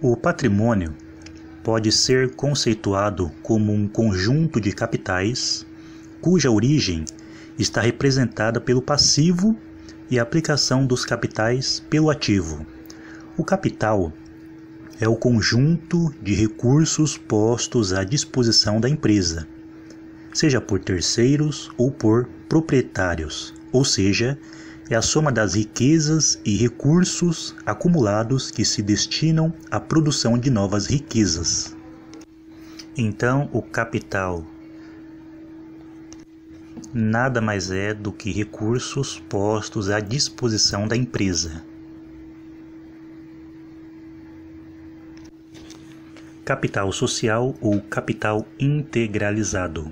O patrimônio pode ser conceituado como um conjunto de capitais cuja origem está representada pelo passivo e a aplicação dos capitais pelo ativo. O capital é o conjunto de recursos postos à disposição da empresa, seja por terceiros ou por proprietários, ou seja, é a soma das riquezas e recursos acumulados que se destinam à produção de novas riquezas. Então, o capital nada mais é do que recursos postos à disposição da empresa. Capital social ou capital integralizado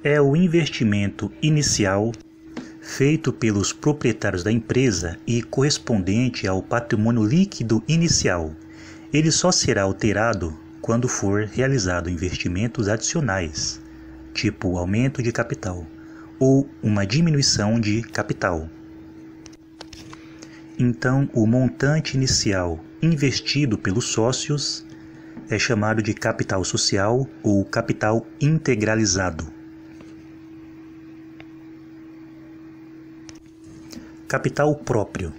é o investimento inicial feito pelos proprietários da empresa e correspondente ao patrimônio líquido inicial. Ele só será alterado quando for realizado investimentos adicionais, tipo aumento de capital ou uma diminuição de capital. Então, o montante inicial investido pelos sócios é chamado de capital social ou capital integralizado. Capital próprio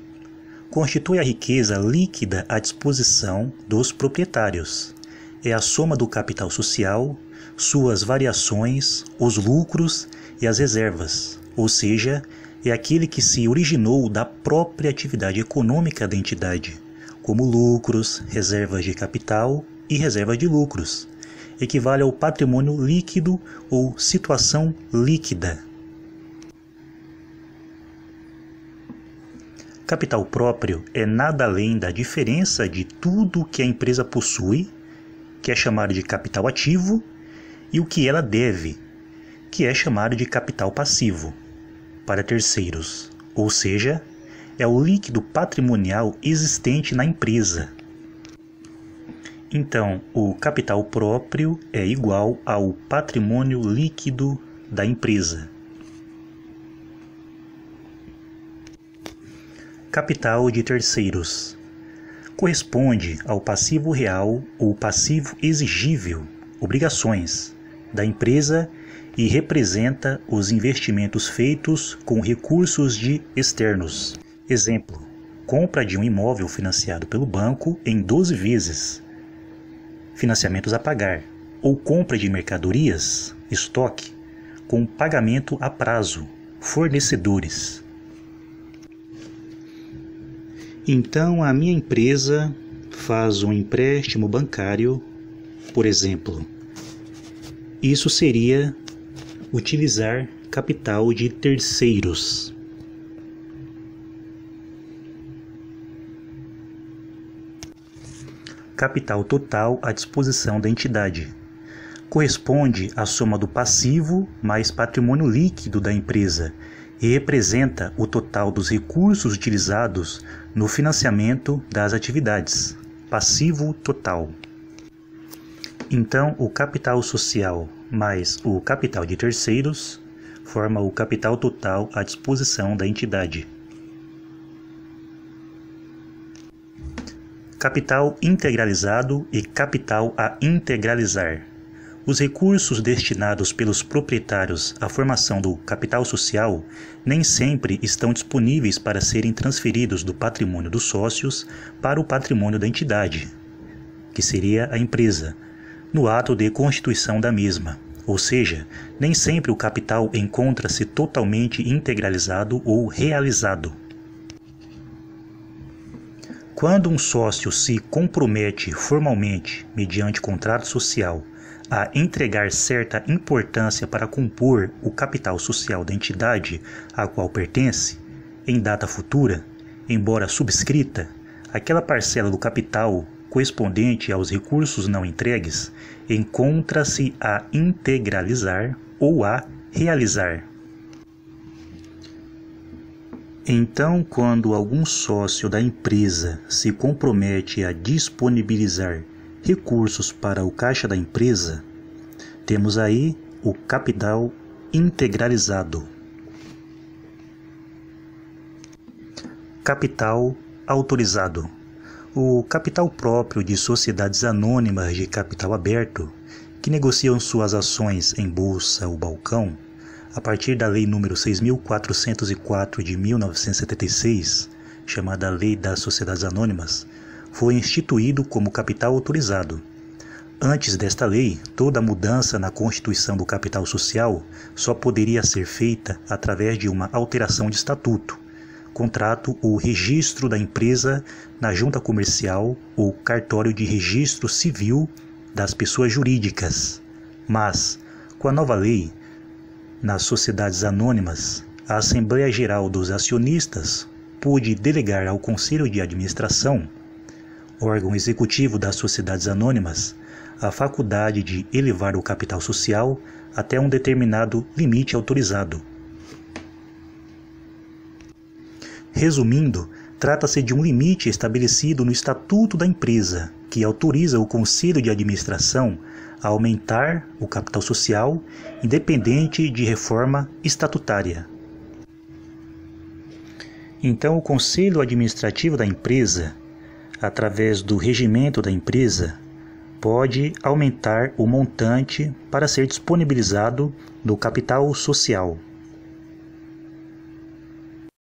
constitui a riqueza líquida à disposição dos proprietários. É a soma do capital social, suas variações, os lucros e as reservas, ou seja, é aquele que se originou da própria atividade econômica da entidade, como lucros, reservas de capital e reservas de lucros. Equivale ao patrimônio líquido ou situação líquida. Capital próprio é nada além da diferença de tudo que a empresa possui, que é chamado de capital ativo, e o que ela deve, que é chamado de capital passivo, para terceiros, ou seja, é o líquido patrimonial existente na empresa. Então, o capital próprio é igual ao patrimônio líquido da empresa. Capital de terceiros corresponde ao passivo real ou passivo exigível, obrigações, da empresa e representa os investimentos feitos com recursos de externos. Exemplo: compra de um imóvel financiado pelo banco em 12 vezes, financiamentos a pagar, ou compra de mercadorias, estoque, com pagamento a prazo, fornecedores. Então, a minha empresa faz um empréstimo bancário, por exemplo. Isso seria utilizar capital de terceiros. Capital total à disposição da entidade. Corresponde à soma do passivo mais patrimônio líquido da empresa e representa o total dos recursos utilizados no financiamento das atividades. Passivo total. Então, o capital social mais o capital de terceiros forma o capital total à disposição da entidade. Capital integralizado e capital a integralizar. Os recursos destinados pelos proprietários à formação do capital social nem sempre estão disponíveis para serem transferidos do patrimônio dos sócios para o patrimônio da entidade, que seria a empresa, no ato de constituição da mesma. Ou seja, nem sempre o capital encontra-se totalmente integralizado ou realizado. Quando um sócio se compromete formalmente, mediante contrato social, a entregar certa importância para compor o capital social da entidade a qual pertence, em data futura, embora subscrita, aquela parcela do capital correspondente aos recursos não entregues encontra-se a integralizar ou a realizar. Então, quando algum sócio da empresa se compromete a disponibilizar recursos para o caixa da empresa, temos aí o capital integralizado. Capital autorizado O capital próprio de sociedades anônimas de capital aberto, que negociam suas ações em bolsa ou balcão, a partir da Lei nº 6.404 de 1976, chamada Lei das Sociedades Anônimas, foi instituído como capital autorizado. Antes desta lei, toda mudança na constituição do capital social só poderia ser feita através de uma alteração de estatuto, contrato ou registro da empresa na junta comercial ou cartório de registro civil das pessoas jurídicas. Mas, com a nova lei, nas sociedades anônimas, a Assembleia Geral dos Acionistas pôde delegar ao Conselho de Administração, órgão executivo das sociedades anônimas, a faculdade de elevar o capital social até um determinado limite autorizado. Resumindo, trata-se de um limite estabelecido no Estatuto da empresa, que autoriza o Conselho de Administração a aumentar o capital social, independente de reforma estatutária. Então, o Conselho Administrativo da empresa, através do regimento da empresa, pode aumentar o montante para ser disponibilizado do capital social.